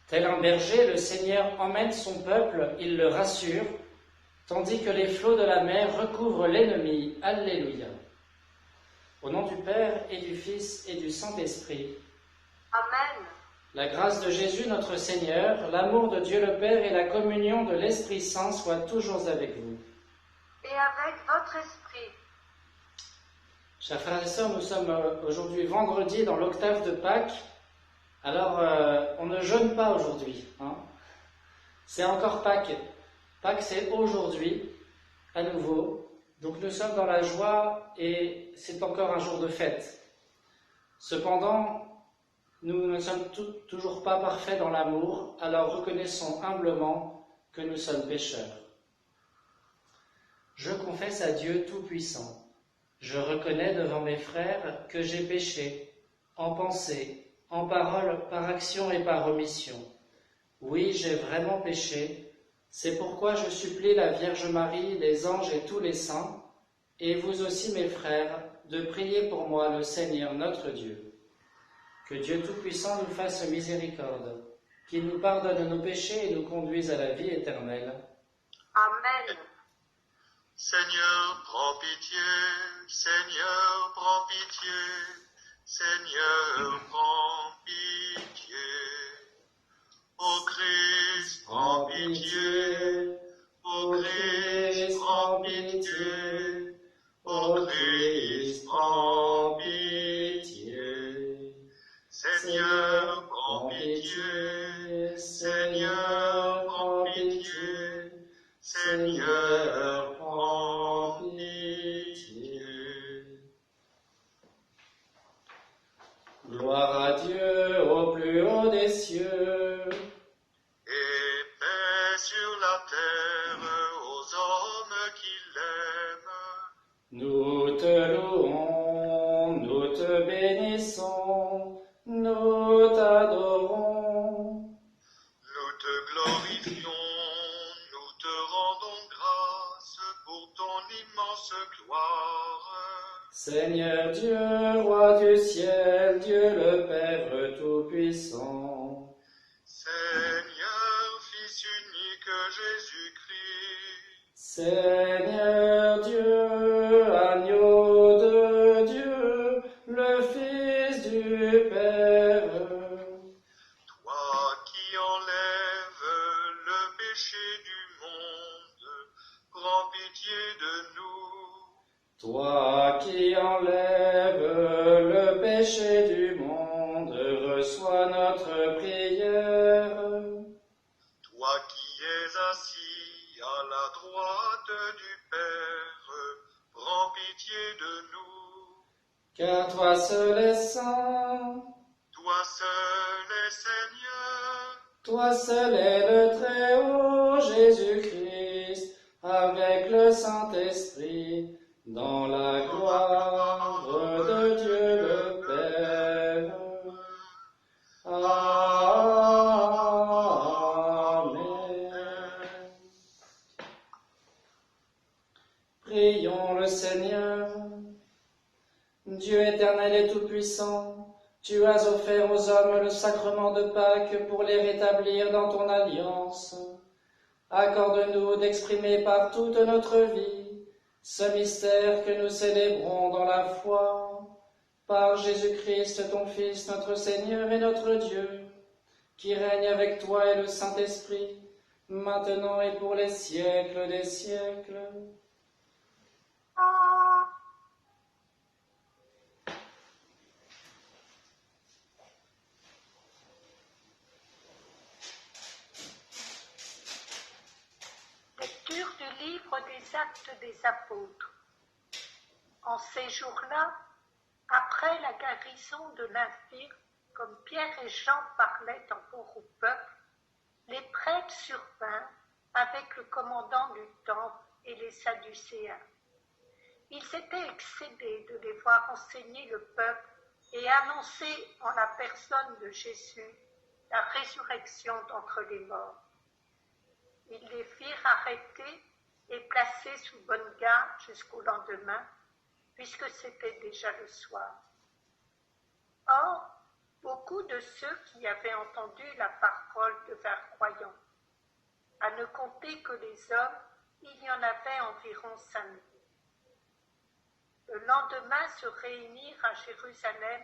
Tel un berger, le Seigneur emmène son peuple, il le rassure, tandis que les flots de la mer recouvrent l'ennemi. Alléluia. Au nom du Père et du Fils et du Saint-Esprit. Amen. La grâce de Jésus notre Seigneur, l'amour de Dieu le Père et la communion de l'Esprit Saint soient toujours avec vous. Et avec votre esprit. Chers frères et sœurs, nous sommes aujourd'hui vendredi dans l'octave de Pâques. Alors, on ne jeûne pas aujourd'hui. C'est encore Pâques. Pâques, c'est aujourd'hui, à nouveau. Donc nous sommes dans la joie et c'est encore un jour de fête. Cependant, nous ne sommes toujours pas parfaits dans l'amour, alors reconnaissons humblement que nous sommes pécheurs. Je confesse à Dieu Tout-Puissant. Je reconnais devant mes frères que j'ai péché, en pensée, en parole, par action et par omission. Oui, j'ai vraiment péché. C'est pourquoi je supplie la Vierge Marie, les anges et tous les saints, et vous aussi mes frères, de prier pour moi le Seigneur notre Dieu. Que Dieu Tout-Puissant nous fasse miséricorde, qu'il nous pardonne nos péchés et nous conduise à la vie éternelle. Amen. Seigneur, prends pitié, Seigneur, prends pitié, Seigneur, prends pitié. Ô Christ, prends pitié, ô Christ, prends pitié, ô Christ, prends pitié. Seigneur, prends pitié, Seigneur, prends pitié, Seigneur, prends pitié. Gloire à Dieu au plus haut des cieux. Et paix sur la terre aux hommes qui l'aiment. Nous te louons, nous te bénissons, nous t'adorons. Nous te glorifions, nous te rendons grâce pour ton immense gloire. Seigneur Dieu, roi du ciel, Dieu le Père Tout-Puissant. Seigneur, Fils unique Jésus-Christ. Seigneur Dieu, agneau de Dieu, le Fils du Père. Toi qui enlèves le péché du monde, prends pitié de nous. Toi qui enlèves le péché du monde, reçois notre prière. Toi qui es assis à la droite du Père, prends pitié de nous. Car toi seul es saint, Toi seul est Seigneur, toi seul est le Très-Haut Jésus-Christ, avec le Saint-Esprit, dans la gloire de Dieu le Père. Amen. Prions le Seigneur. Dieu éternel et tout-puissant, tu as offert aux hommes le sacrement de Pâques pour les rétablir dans ton alliance. Accorde-nous d'exprimer par toute notre vie ce mystère que nous célébrons dans la foi, par Jésus-Christ, ton Fils, notre Seigneur et notre Dieu, qui règne avec toi et le Saint-Esprit, maintenant et pour les siècles des siècles. Lecture du livre des Actes des Apôtres. En ces jours-là, après la guérison de l'infirme, comme Pierre et Jean parlaient encore au peuple, les prêtres survinrent avec le commandant du temple et les Sadducéens. Ils étaient excédés de les voir enseigner le peuple et annoncer en la personne de Jésus la résurrection d'entre les morts. Ils les firent arrêter et placer sous bonne garde jusqu'au lendemain, puisque c'était déjà le soir. Or, Beaucoup de ceux qui avaient entendu la parole devinrent croyants. À ne compter que les hommes, il y en avait environ 5000. Le lendemain se réunirent à Jérusalem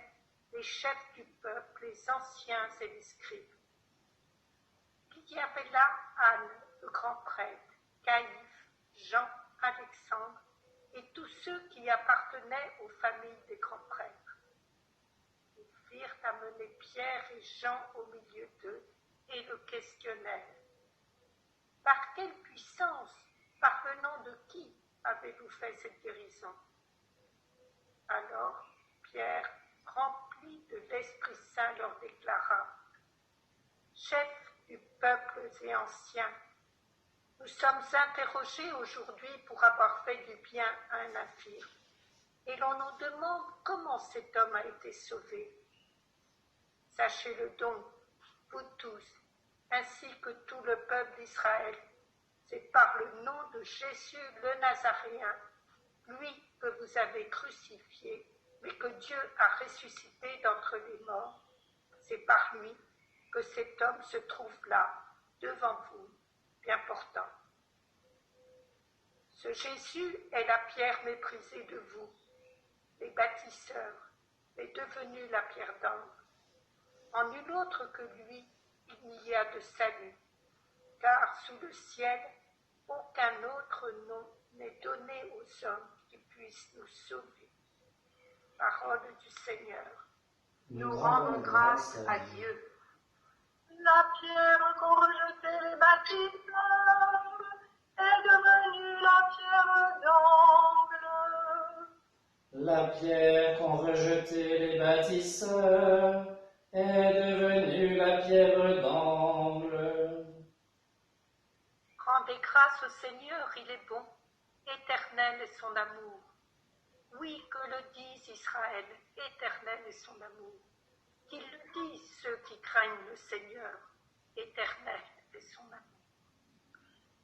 les chefs du peuple, les anciens et les scribes. Il y avait là Anne, le grand prêtre, Caïphe, Jean, Alexandre et tous ceux qui appartenaient aux familles des grands prêtres. Ils firent amener Pierre et Jean au milieu d'eux et le questionnèrent. Par quelle puissance, parvenant de qui avez-vous fait cette guérison? Alors Pierre, rempli de l'Esprit Saint, leur déclara: Chefs du peuple et anciens, nous sommes interrogés aujourd'hui pour avoir fait du bien à un infirme, et l'on nous demande comment cet homme a été sauvé. Sachez-le donc, vous tous, ainsi que tout le peuple d'Israël, c'est par le nom de Jésus le Nazaréen, lui que vous avez crucifié, mais que Dieu a ressuscité d'entre les morts. C'est par lui que cet homme se trouve là, devant vous, bien portant. Ce Jésus est la pierre méprisée de vous, les bâtisseurs, est devenu la pierre d'angle. En nul autre que lui, il n'y a de salut, car sous le ciel, aucun autre nom n'est donné aux hommes qui puissent nous sauver. Parole du Seigneur. Nous rendons grâce à Dieu. La pierre qu'ont rejetée les bâtisseurs est devenue la pierre d'angle. La pierre qu'ont rejetée les bâtisseurs est devenue la pierre d'angle. Rendez grâce au Seigneur, il est bon, éternel est son amour. Oui, que le dise Israël, éternel est son amour. Qu'ils le disent ceux qui craignent le Seigneur, éternel est son amour.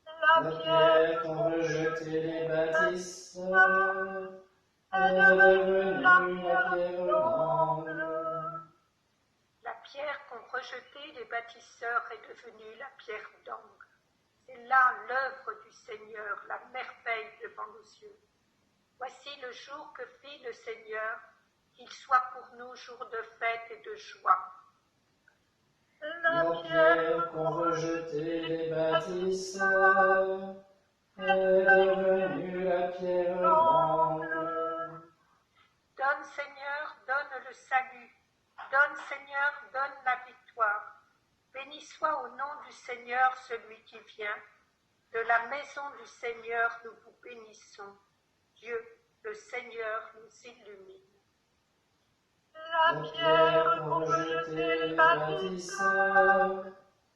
La pierre qu'ont rejetée les bâtisseurs est devenue la pierre d'angle. La pierre qu'ont rejetée les bâtisseurs est devenue la pierre d'angle. C'est là l'œuvre du Seigneur, la merveille devant nos yeux. Voici le jour que fit le Seigneur, qu'il soit pour nous jour de fête et de joie. La pierre qu'ont rejetée les bâtisseurs est devenue la pierre d'angle. Donne Seigneur, donne le salut. Donne Seigneur, donne la victoire. Béni soit au nom du Seigneur celui qui vient. De la maison du Seigneur nous vous bénissons. Dieu, le Seigneur, nous illumine. La pierre qu'ont rejetée les bâtisseurs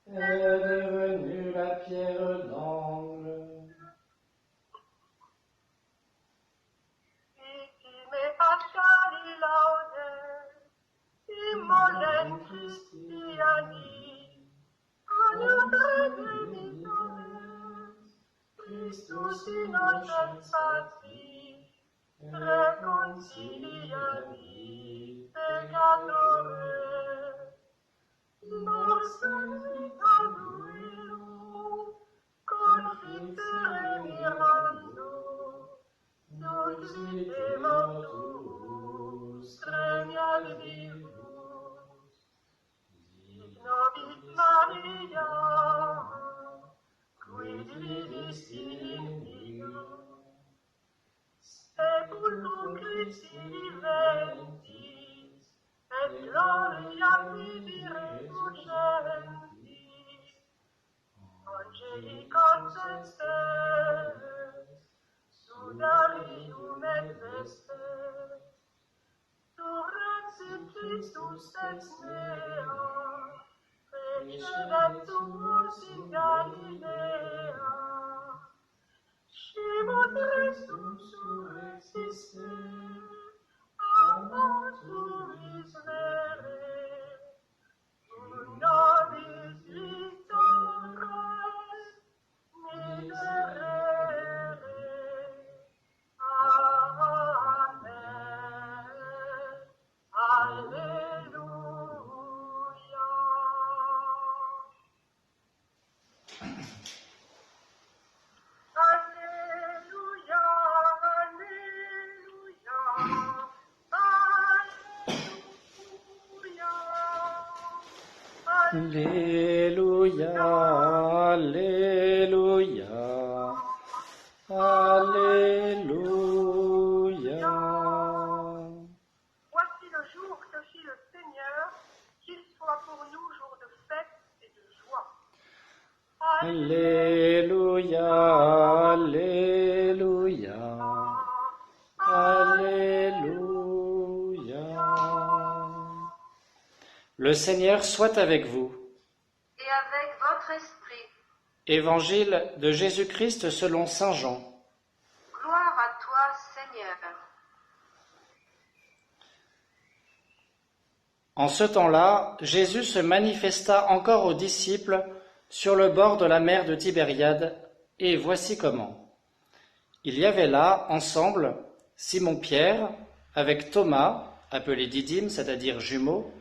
est devenue la pierre d'angle. Vittime pascali laude, immolent Christiani, aiuta redentores, Christus innocens pati, reconciliavi peccatores, nostrum vita duelum, confitere mirando, dux vitae mortuus, premiat vivus, sic nobis Maria, quid vidis in Dio, sepulcrum Christi viventis, et gloria vidi refugentis, angeli consestes, sudarium et vestes, surrexit Christus ex mea, precedet tuus in Galilea, Simon Restum surrexiste, amatus vere, un nobis victores miserere. Amen. Alleluia. Alléluia, Alléluia, Alléluia. Voici le jour que fit le Seigneur, qu'il soit pour nous jour de fête et de joie. Alléluia, Alléluia, Alléluia. Le Seigneur soit avec vous. Et avec votre esprit, Évangile de Jésus-Christ selon saint Jean. gloire à toi, Seigneur. En ce temps-là, Jésus se manifesta encore aux disciples sur le bord de la mer de Tibériade, et voici comment. Il y avait là, ensemble, Simon-Pierre, avec Thomas, appelé Didyme, c'est-à-dire jumeau,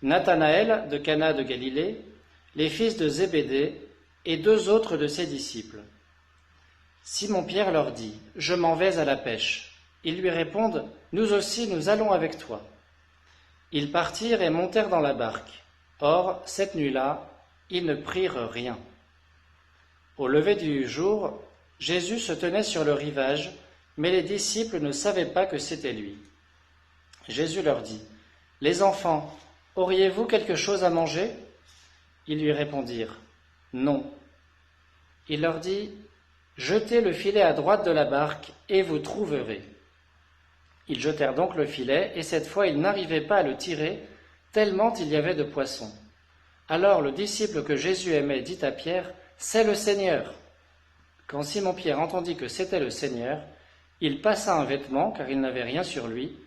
Nathanaël de Cana de Galilée, les fils de Zébédée, et 2 autres de ses disciples. Simon-Pierre leur dit, « Je m'en vais à la pêche. » Ils lui répondent, « Nous aussi, nous allons avec toi. » Ils partirent et montèrent dans la barque. Or, cette nuit-là, ils ne prirent rien. Au lever du jour, Jésus se tenait sur le rivage, mais les disciples ne savaient pas que c'était lui. Jésus leur dit, « Les enfants, auriez-vous quelque chose à manger ?» Ils lui répondirent, « Non. » Il leur dit, « Jetez le filet à droite de la barque, et vous trouverez. » Ils jetèrent donc le filet, et cette fois ils n'arrivaient pas à le tirer, tellement il y avait de poissons. Alors le disciple que Jésus aimait dit à Pierre, « C'est le Seigneur !» Quand Simon-Pierre entendit que c'était le Seigneur, il passa un vêtement, car il n'avait rien sur lui,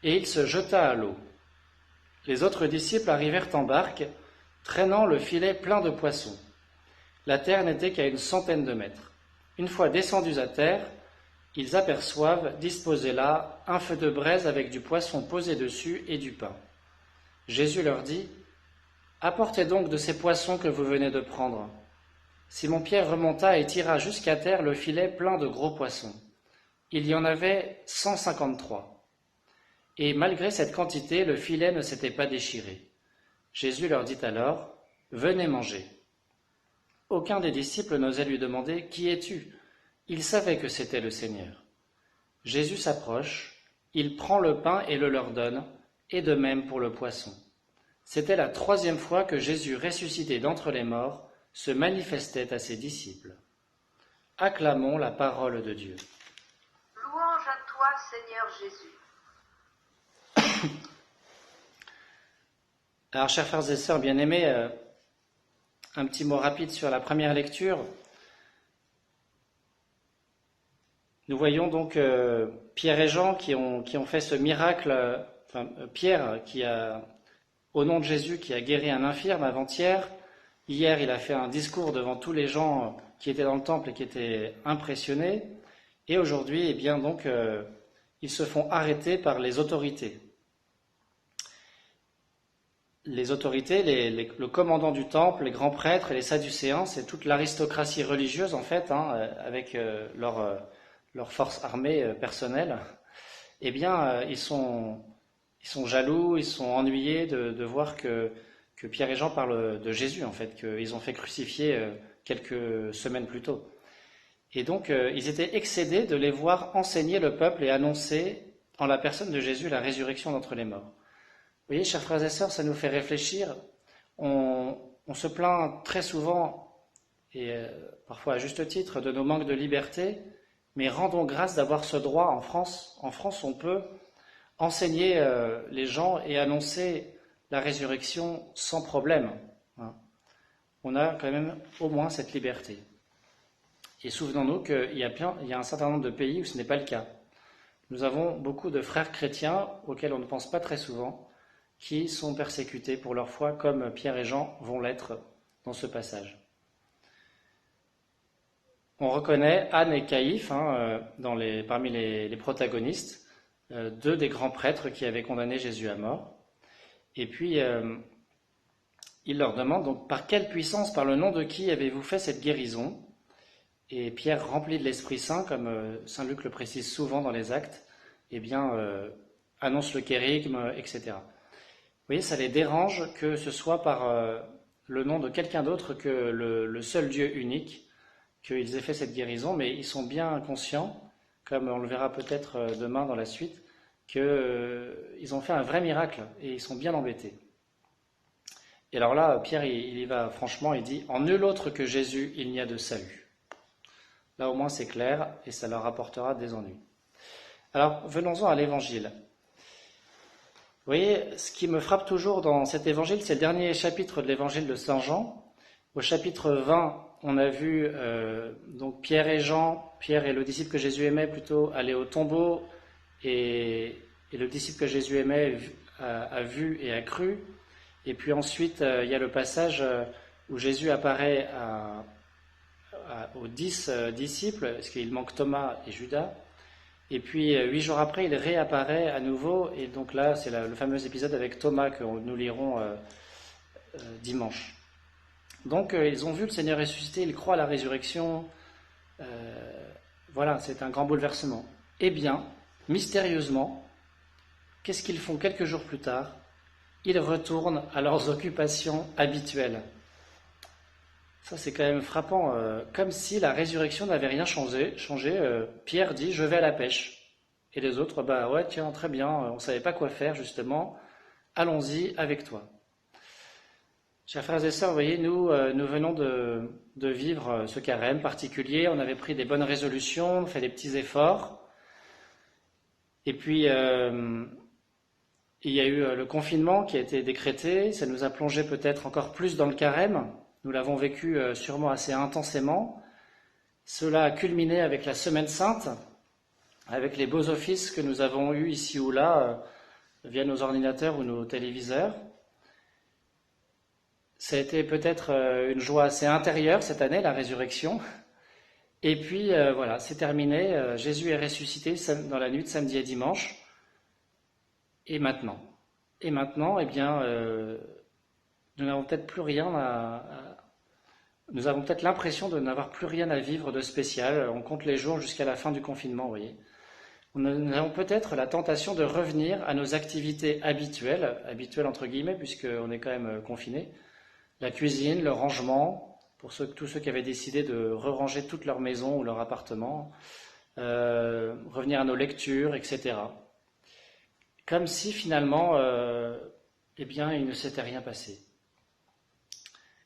et il se jeta à l'eau. Les autres disciples arrivèrent en barque, traînant le filet plein de poissons. La terre n'était qu'à 100 mètres. Une fois descendus à terre, ils aperçoivent, disposé là, un feu de braise avec du poisson posé dessus et du pain. Jésus leur dit, « Apportez donc de ces poissons que vous venez de prendre. » Simon-Pierre remonta et tira jusqu'à terre le filet plein de gros poissons. Il y en avait 153. Et malgré cette quantité, le filet ne s'était pas déchiré. Jésus leur dit alors, « Venez manger. » Aucun des disciples n'osait lui demander, « Qui es-tu » Il savait que c'était le Seigneur. Jésus s'approche, il prend le pain et le leur donne, et de même pour le poisson. C'était la 3e fois que Jésus, ressuscité d'entre les morts, se manifestait à ses disciples. Acclamons la parole de Dieu. Louange à toi, Seigneur Jésus. Alors, chers frères et sœurs bien-aimés, un petit mot rapide sur la première lecture. Nous voyons donc Pierre et Jean qui ont fait ce miracle, Pierre qui a, au nom de Jésus, qui a guéri un infirme avant-hier. Hier, il a fait un discours devant tous les gens qui étaient dans le temple et qui étaient impressionnés. Et aujourd'hui, eh bien donc, ils se font arrêter par les autorités. Les autorités, le commandant du temple, les grands prêtres et les sadducéens, c'est toute l'aristocratie religieuse en fait, avec leur force armée personnelle. Eh bien, ils sont jaloux, ils sont ennuyés de voir que Pierre et Jean parlent de Jésus en fait, qu'ils ont fait crucifier quelques semaines plus tôt. Et donc, ils étaient excédés de les voir enseigner le peuple et annoncer en la personne de Jésus la résurrection d'entre les morts. Vous voyez, chers frères et sœurs, ça nous fait réfléchir. On se plaint très souvent, et parfois à juste titre, de nos manques de liberté, mais rendons grâce d'avoir ce droit en France. En France, on peut enseigner les gens et annoncer la résurrection sans problème. On a quand même au moins cette liberté. Et souvenons-nous qu'il y a un certain nombre de pays où ce n'est pas le cas. Nous avons beaucoup de frères chrétiens auxquels on ne pense pas très souvent, qui sont persécutés pour leur foi, comme Pierre et Jean vont l'être dans ce passage. On reconnaît Anne et Caïphe parmi les protagonistes, 2 des grands prêtres qui avaient condamné Jésus à mort. Et puis, il leur demande donc, par quelle puissance, par le nom de qui avez-vous fait cette guérison ? Et Pierre, rempli de l'Esprit Saint, comme saint Luc le précise souvent dans les Actes, eh bien, annonce le kérygme, etc. Vous voyez, ça les dérange que ce soit par le nom de quelqu'un d'autre que le seul Dieu unique, qu'ils aient fait cette guérison, mais ils sont bien conscients, comme on le verra peut-être demain dans la suite, qu'ils ont fait un vrai miracle et ils sont bien embêtés. Et alors là, Pierre, il y va franchement, il dit « En nul autre que Jésus, il n'y a de salut ». Là au moins c'est clair et ça leur apportera des ennuis. Alors venons-en à l'évangile. Vous voyez, ce qui me frappe toujours dans cet évangile, c'est le dernier chapitre de l'évangile de Saint Jean. Au chapitre 20, on a vu donc Pierre et le disciple que Jésus aimait plutôt, aller au tombeau, et le disciple que Jésus aimait a vu et a cru. Et puis ensuite, il y a le passage où Jésus apparaît aux 10 disciples, parce qu'il manque Thomas et Judas. Et puis 8 jours après, il réapparaît à nouveau, et donc là, c'est le fameux épisode avec Thomas que nous lirons dimanche. Donc ils ont vu le Seigneur ressuscité, ils croient à la résurrection, voilà, c'est un grand bouleversement. Eh bien, mystérieusement, qu'est-ce qu'ils font quelques jours plus tard? Ils retournent à leurs occupations habituelles. Ça, c'est quand même frappant, comme si la résurrection n'avait rien changé. Pierre dit « je vais à la pêche ». Et les autres « bah ouais, tiens, très bien, on ne savait pas quoi faire justement, allons-y avec toi ». Chers frères et sœurs, vous voyez, nous venons de vivre ce carême particulier, on avait pris des bonnes résolutions, fait des petits efforts, et puis il y a eu le confinement qui a été décrété, ça nous a plongé peut-être encore plus dans le carême. Nous l'avons vécu sûrement assez intensément. Cela a culminé avec la Semaine Sainte, avec les beaux offices que nous avons eus ici ou là, via nos ordinateurs ou nos téléviseurs. Ça a été peut-être une joie assez intérieure cette année, la résurrection. Et puis voilà, c'est terminé. Jésus est ressuscité dans la nuit de samedi à dimanche. Et maintenant, eh bien, nous n'avons peut-être plus rien nous avons peut-être l'impression de n'avoir plus rien à vivre de spécial. On compte les jours jusqu'à la fin du confinement, vous voyez. Nous avons peut-être la tentation de revenir à nos activités habituelles entre guillemets, puisqu'on est quand même confinés. La cuisine, le rangement, pour tous ceux qui avaient décidé de re-ranger toute leur maison ou leur appartement, revenir à nos lectures, etc. Comme si finalement, eh bien, il ne s'était rien passé.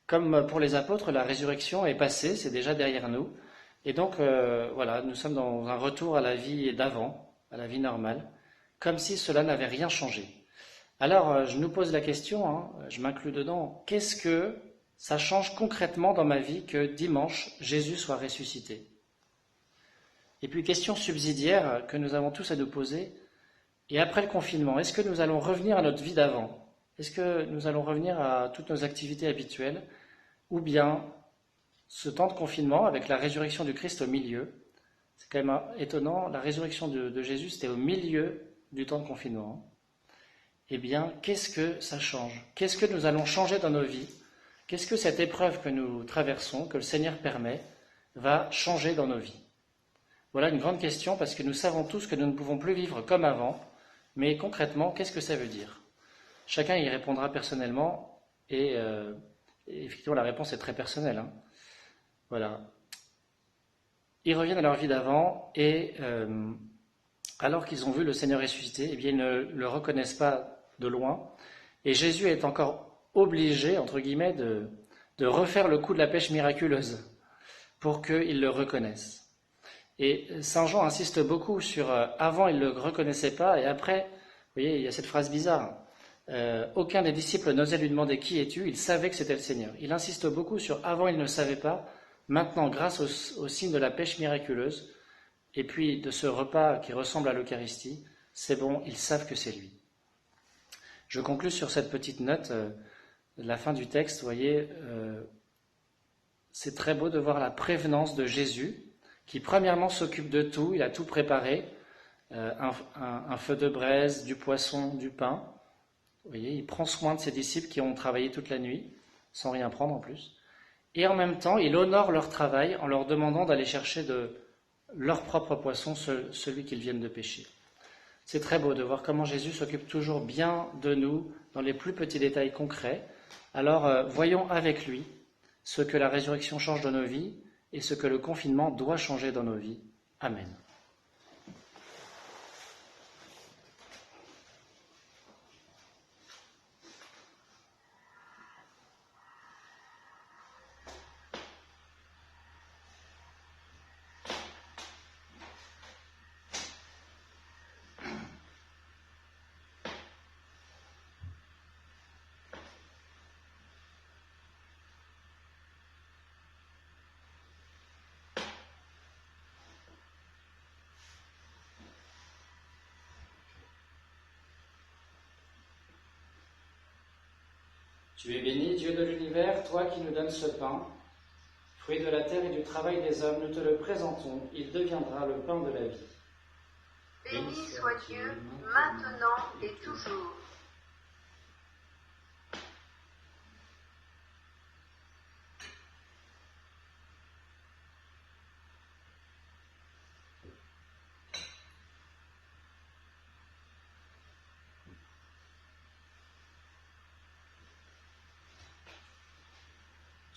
Comme pour les apôtres, la résurrection est passée, c'est déjà derrière nous. Et donc, voilà, nous sommes dans un retour à la vie d'avant, à la vie normale, comme si cela n'avait rien changé. Alors, je nous pose la question, je m'inclus dedans, qu'est-ce que ça change concrètement dans ma vie que dimanche, Jésus soit ressuscité? Et puis, question subsidiaire que nous avons tous à nous poser, et après le confinement, est-ce que nous allons revenir à notre vie d'avant? Est-ce que nous allons revenir à toutes nos activités habituelles? Ou bien, ce temps de confinement, avec la résurrection du Christ au milieu, c'est quand même étonnant, la résurrection de Jésus, c'était au milieu du temps de confinement. Eh bien, qu'est-ce que ça change? Qu'est-ce que nous allons changer dans nos vies? Qu'est-ce que cette épreuve que nous traversons, que le Seigneur permet, va changer dans nos vies? Voilà une grande question, parce que nous savons tous que nous ne pouvons plus vivre comme avant, mais concrètement, qu'est-ce que ça veut dire? Chacun y répondra personnellement, et effectivement, la réponse est très personnelle. Voilà. Ils reviennent à leur vie d'avant, et alors qu'ils ont vu le Seigneur ressuscité, eh bien, ils ne le reconnaissent pas de loin. Et Jésus est encore obligé, entre guillemets, de refaire le coup de la pêche miraculeuse pour qu'ils le reconnaissent. Et Saint Jean insiste beaucoup sur avant, ils ne le reconnaissaient pas, et après, vous voyez, il y a cette phrase bizarre. Aucun des disciples n'osait lui demander qui es-tu, il savait que c'était le Seigneur. Il insiste beaucoup sur avant il ne savait pas, maintenant grâce au signe de la pêche miraculeuse et puis de ce repas qui ressemble à l'Eucharistie, c'est bon, ils savent que c'est lui. Je conclus sur cette petite note, la fin du texte, vous voyez, c'est très beau de voir la prévenance de Jésus qui premièrement s'occupe de tout, il a tout préparé, un feu de braise, du poisson, du pain. Vous voyez, il prend soin de ses disciples qui ont travaillé toute la nuit, sans rien prendre en plus. Et en même temps, il honore leur travail en leur demandant d'aller chercher de leur propre poisson, celui qu'ils viennent de pêcher. C'est très beau de voir comment Jésus s'occupe toujours bien de nous dans les plus petits détails concrets, Alors voyons avec lui ce que la résurrection change dans nos vies et ce que le confinement doit changer dans nos vies. Amen. Tu es béni, Dieu de l'univers, toi qui nous donnes ce pain, fruit de la terre et du travail des hommes, nous te le présentons, il deviendra le pain de la vie. Béni soit Dieu, maintenant et toujours.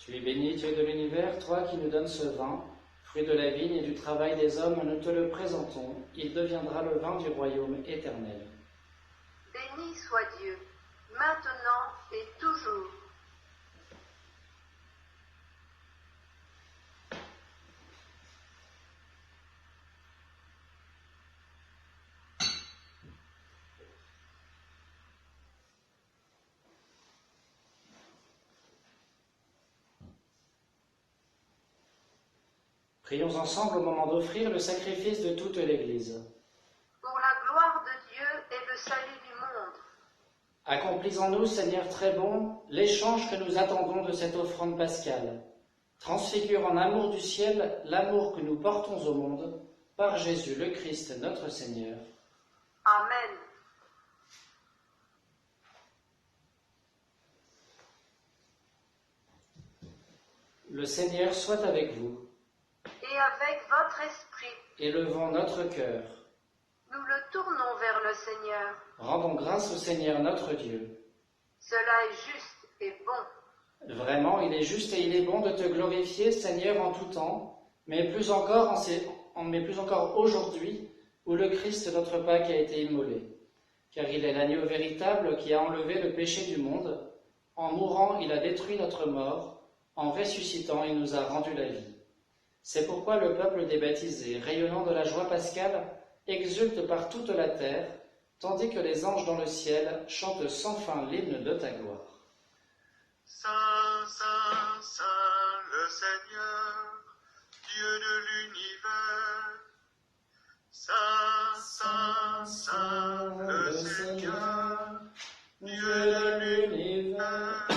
Tu es béni, Dieu de l'univers, toi qui nous donnes ce vin, fruit de la vigne et du travail des hommes, nous te le présentons, il deviendra le vin du royaume éternel. Béni soit Dieu, maintenant et toujours. Prions ensemble au moment d'offrir le sacrifice de toute l'Église. Pour la gloire de Dieu et le salut du monde. Accomplis en nous, Seigneur très bon, l'échange que nous attendons de cette offrande pascale. Transfigure en amour du ciel l'amour que nous portons au monde, par Jésus le Christ notre Seigneur. Amen. Le Seigneur soit avec vous. Et avec votre esprit, Élevons notre cœur. nous le tournons vers le Seigneur. Rendons grâce au Seigneur notre Dieu. Cela est juste et bon. Vraiment, il est juste et il est bon de te glorifier, Seigneur, en tout temps, mais plus encore aujourd'hui, où le Christ, notre Pâque, a été immolé. Car il est l'agneau véritable qui a enlevé le péché du monde. En mourant, il a détruit notre mort. En ressuscitant, il nous a rendu la vie. C'est pourquoi le peuple des baptisés, rayonnant de la joie pascale, exulte par toute la terre, tandis que les anges dans le ciel chantent sans fin l'hymne de ta gloire. Saint, Saint, Saint, le Seigneur, Dieu de l'univers. Saint, Saint, Saint, le Seigneur, Dieu de l'univers.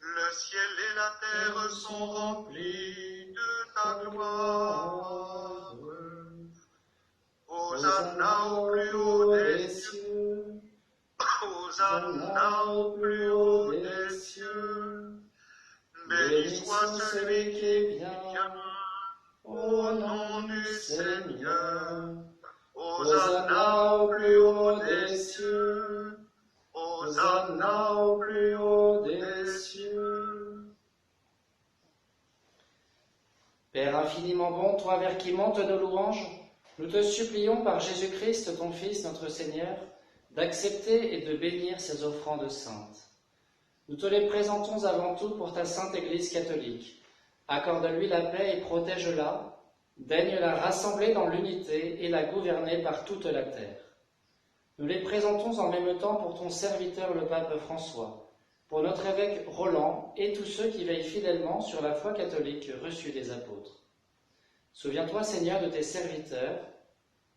Le ciel et la terre sont remplis de ta gloire. Hosanna au plus haut des cieux. Hosanna au plus haut des cieux. Béni soit celui qui vient au nom du Seigneur. Hosanna au plus haut des cieux. Hosanna au plus haut des cieux. Père infiniment bon, toi vers qui montent nos louanges, nous te supplions par Jésus-Christ, ton Fils, notre Seigneur, d'accepter et de bénir ces offrandes saintes. Nous te les présentons avant tout pour ta sainte Église catholique. Accorde-lui la paix et protège-la, daigne la rassembler dans l'unité et la gouverner par toute la terre. Nous les présentons en même temps pour ton serviteur le pape François, pour notre évêque Roland et tous ceux qui veillent fidèlement sur la foi catholique reçue des apôtres. Souviens-toi, Seigneur, de tes serviteurs,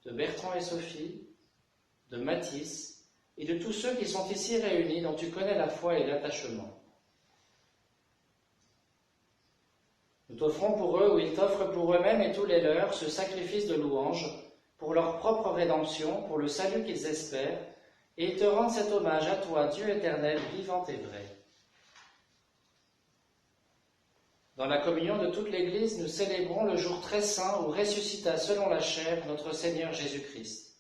de Bertrand et Sophie, de Mathis et de tous ceux qui sont ici réunis dont tu connais la foi et l'attachement. Nous t'offrons pour eux ou ils t'offrent pour eux-mêmes et tous les leurs ce sacrifice de louange pour leur propre rédemption, pour le salut qu'ils espèrent, et ils te rendent cet hommage à toi, Dieu éternel, vivant et vrai. Dans la communion de toute l'Église, nous célébrons le jour très saint où ressuscita selon la chair notre Seigneur Jésus-Christ.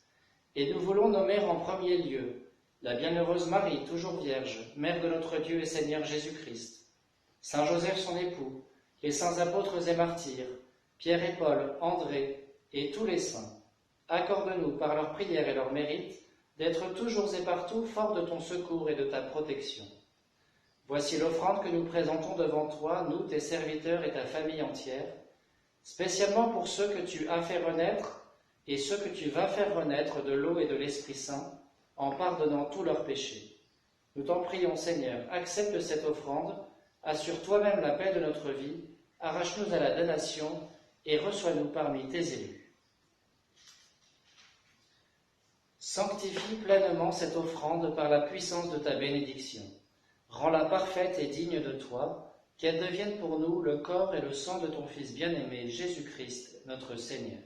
Et nous voulons nommer en premier lieu la bienheureuse Marie, toujours vierge, mère de notre Dieu et Seigneur Jésus-Christ, Saint Joseph son époux, les saints apôtres et martyrs, Pierre et Paul, André et tous les saints, accorde-nous par leurs prières et leurs mérites d'être toujours et partout forts de ton secours et de ta protection. Voici l'offrande que nous présentons devant toi, nous, tes serviteurs et ta famille entière, spécialement pour ceux que tu as fait renaître et ceux que tu vas faire renaître de l'eau et de l'Esprit Saint, en pardonnant tous leurs péchés. Nous t'en prions, Seigneur, accepte cette offrande, assure toi-même la paix de notre vie, arrache-nous à la damnation et reçois-nous parmi tes élus. Sanctifie pleinement cette offrande par la puissance de ta bénédiction. Rends-la parfaite et digne de toi, qu'elle devienne pour nous le corps et le sang de ton Fils bien-aimé, Jésus-Christ, notre Seigneur.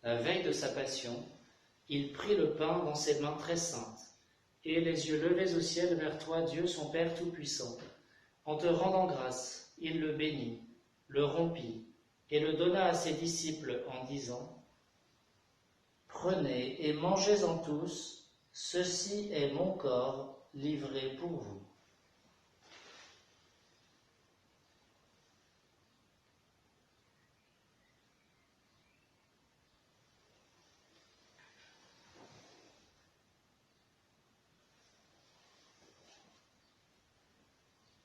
La veille de sa passion, il prit le pain dans ses mains très saintes, et les yeux levés au ciel vers toi, Dieu son Père Tout-Puissant. En te rendant grâce, il le bénit, le rompit, et le donna à ses disciples en disant : « Prenez et mangez-en tous, ceci est mon corps livré pour vous. »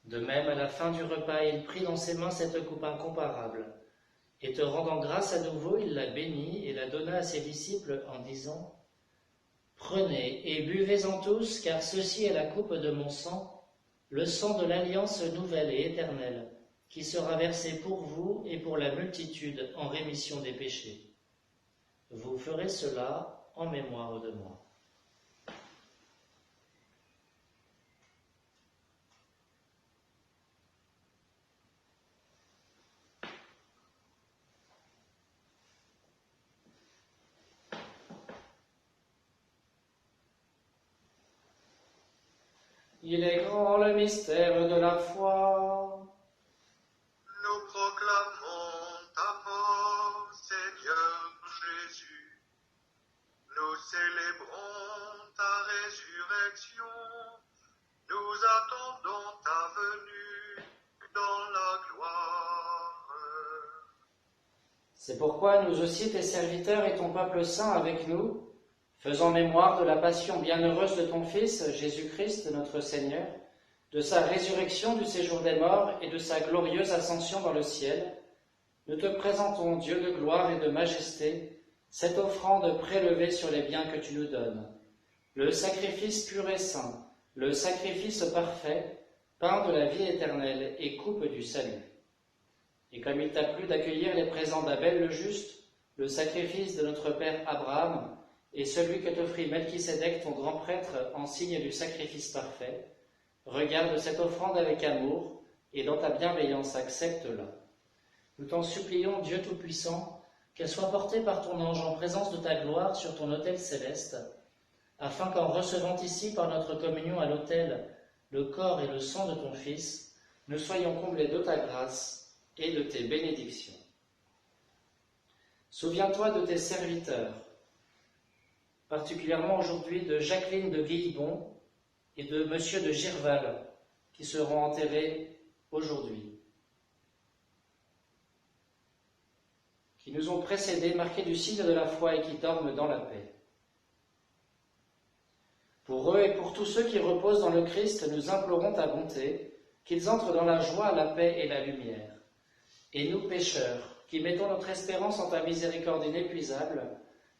De même, à la fin du repas, il prit dans ses mains cette coupe incomparable, et te rendant grâce à nouveau, il la bénit et la donna à ses disciples en disant : « Prenez et buvez-en tous, car ceci est la coupe de mon sang, le sang de l'alliance nouvelle et éternelle, qui sera versé pour vous et pour la multitude en rémission des péchés. Vous ferez cela en mémoire de moi. » Il est grand le mystère de la foi. Nous proclamons ta mort, Seigneur Jésus. Nous célébrons ta résurrection. Nous attendons ta venue dans la gloire. C'est pourquoi nous aussi, tes serviteurs et ton peuple saint avec nous, faisant mémoire de la passion bienheureuse de ton Fils, Jésus-Christ, notre Seigneur, de sa résurrection du séjour des morts et de sa glorieuse ascension dans le ciel, nous te présentons, Dieu de gloire et de majesté, cette offrande prélevée sur les biens que tu nous donnes, le sacrifice pur et saint, le sacrifice parfait, pain de la vie éternelle et coupe du salut. Et comme il t'a plu d'accueillir les présents d'Abel le juste, le sacrifice de notre père Abraham, et celui que t'offrit Melchisédek, ton grand prêtre, en signe du sacrifice parfait, regarde cette offrande avec amour, et dans ta bienveillance accepte-la. Nous t'en supplions, Dieu Tout-Puissant, qu'elle soit portée par ton ange en présence de ta gloire sur ton autel céleste, afin qu'en recevant ici par notre communion à l'autel le corps et le sang de ton Fils, nous soyons comblés de ta grâce et de tes bénédictions. Souviens-toi de tes serviteurs, particulièrement aujourd'hui de Jacqueline de Guillebon et de Monsieur de Girval, qui seront enterrés aujourd'hui, qui nous ont précédés, marqués du signe de la foi et qui dorment dans la paix. Pour eux et pour tous ceux qui reposent dans le Christ, nous implorons ta bonté, qu'ils entrent dans la joie, la paix et la lumière. Et nous, pécheurs, qui mettons notre espérance en ta miséricorde inépuisable,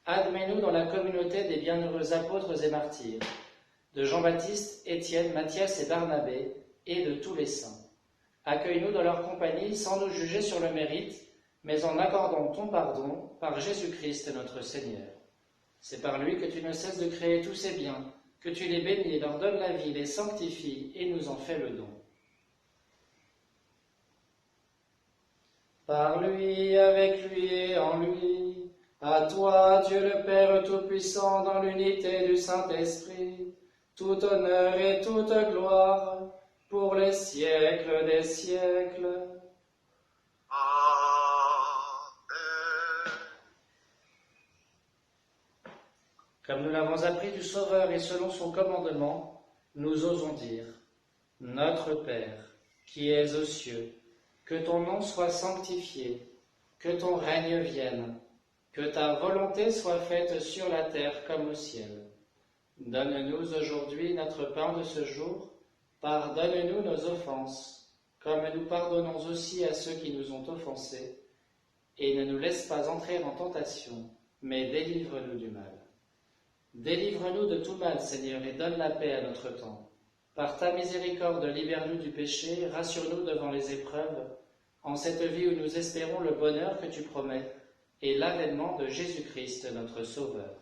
admets-nous dans la communauté des bienheureux apôtres et martyrs, de Jean-Baptiste, Étienne, Matthias et Barnabé, et de tous les saints. Accueille-nous dans leur compagnie sans nous juger sur le mérite, mais en accordant ton pardon par Jésus-Christ notre Seigneur. C'est par lui que tu ne cesses de créer tous ces biens, que tu les bénis, leur donnes la vie, les sanctifies et nous en fais le don. Par lui, avec lui et en lui, à toi, Dieu le Père Tout-Puissant, dans l'unité du Saint-Esprit, tout honneur et toute gloire, pour les siècles des siècles. Amen. Comme nous l'avons appris du Sauveur et selon son commandement, nous osons dire, Notre Père, qui es aux cieux, que ton nom soit sanctifié, que ton règne vienne, que ta volonté soit faite sur la terre comme au ciel. Donne-nous aujourd'hui notre pain de ce jour, pardonne-nous nos offenses, comme nous pardonnons aussi à ceux qui nous ont offensés, et ne nous laisse pas entrer en tentation, mais délivre-nous du mal. Délivre-nous de tout mal, Seigneur, et donne la paix à notre temps. Par ta miséricorde, libère-nous du péché, rassure-nous devant les épreuves, en cette vie où nous espérons le bonheur que tu promets, et l'avènement de Jésus-Christ, notre Sauveur.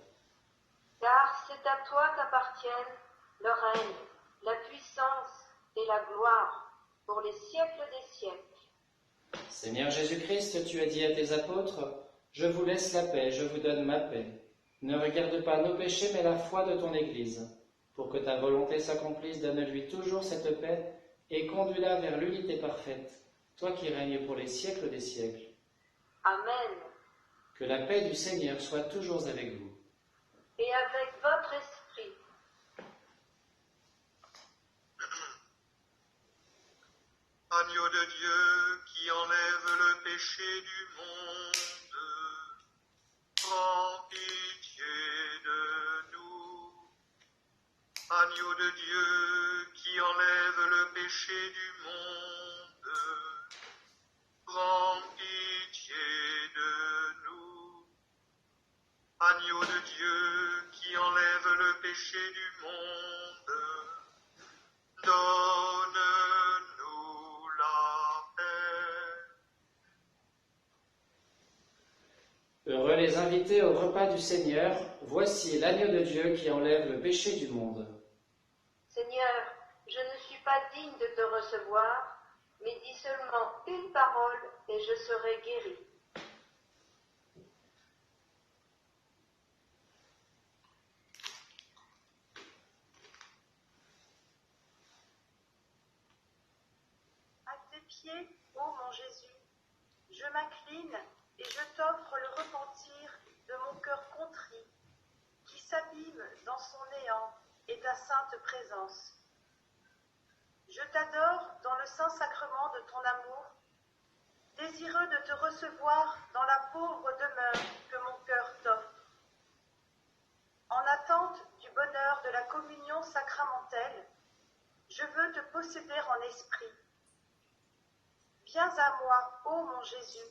Car c'est à toi qu'appartiennent le règne, la puissance et la gloire pour les siècles des siècles. Seigneur Jésus-Christ, tu as dit à tes apôtres, « Je vous laisse la paix, je vous donne ma paix. Ne regarde pas nos péchés, mais la foi de ton Église. Pour que ta volonté s'accomplisse, donne-lui toujours cette paix et conduis-la vers l'unité parfaite, toi qui règnes pour les siècles des siècles. Amen. Que la paix du Seigneur soit toujours avec vous. Et avec votre esprit. Agneau de Dieu qui enlève le péché du monde, prends pitié de nous. Agneau de Dieu qui enlève le péché du monde, prends pitié de nous. Agneau de Dieu qui enlève le péché du monde, donne-nous la paix. Heureux les invités au repas du Seigneur, voici l'agneau de Dieu qui enlève le péché du monde. Seigneur, je ne suis pas digne de te recevoir, mais dis seulement une parole et je serai guéri. À tes pieds, ô mon Jésus, je m'incline et je t'offre le repentir de mon cœur contrit, qui s'abîme dans son néant et ta sainte présence. Je t'adore dans le saint sacrement de ton amour, désireux de te recevoir dans la pauvre demeure que mon cœur t'offre. En attente du bonheur de la communion sacramentelle, je veux te posséder en esprit. Viens à moi, ô mon Jésus,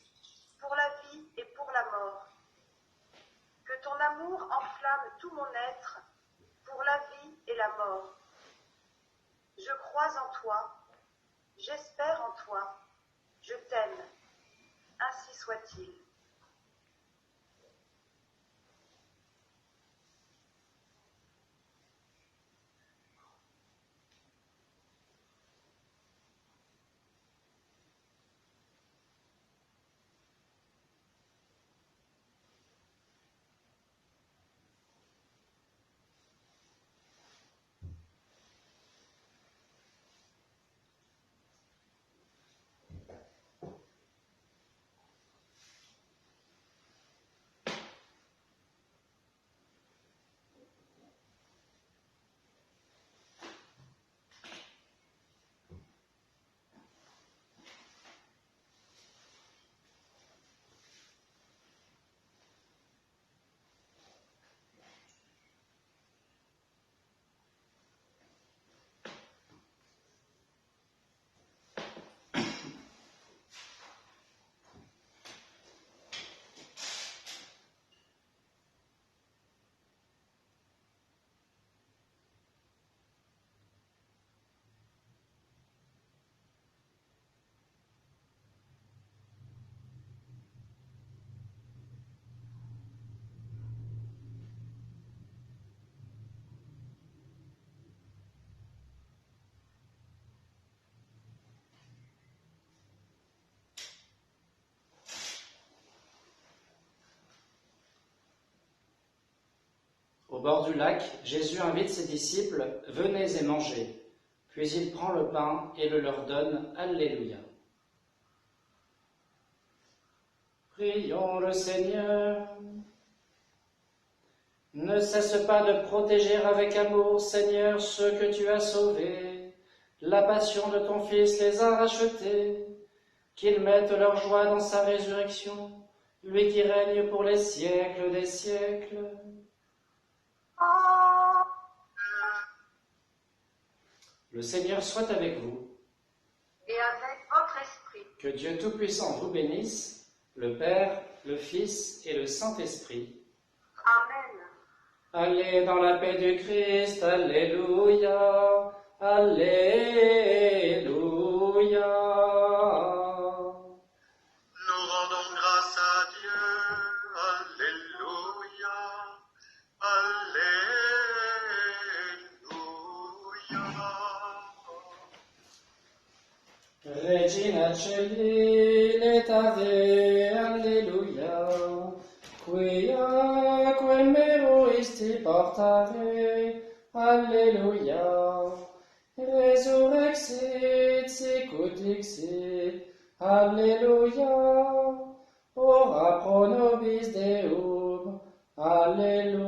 pour la vie et pour la mort. Que ton amour enflamme tout mon être, pour la vie et la mort. Je crois en toi, j'espère en toi, je t'aime, ainsi soit-il. Au bord du lac, Jésus invite ses disciples, « Venez et mangez ». Puis il prend le pain et le leur donne. Alléluia. Prions le Seigneur. Ne cesse pas de protéger avec amour, Seigneur, ceux que tu as sauvés. La passion de ton Fils les a rachetés. Qu'ils mettent leur joie dans sa résurrection, lui qui règne pour les siècles des siècles. Le Seigneur soit avec vous. Et avec votre esprit. Que Dieu Tout-Puissant vous bénisse, le Père, le Fils et le Saint-Esprit. Amen. Allez dans la paix du Christ, Alléluia, Alléluia. Nous rendons grâce à Dieu. Alléluia. Alléluia. Regina Celi, letare, Alleluia, quia meruisti portare, Alleluia, resurrexit, sicut dixit, Alleluia, ora pro nobis Deum, Alleluia.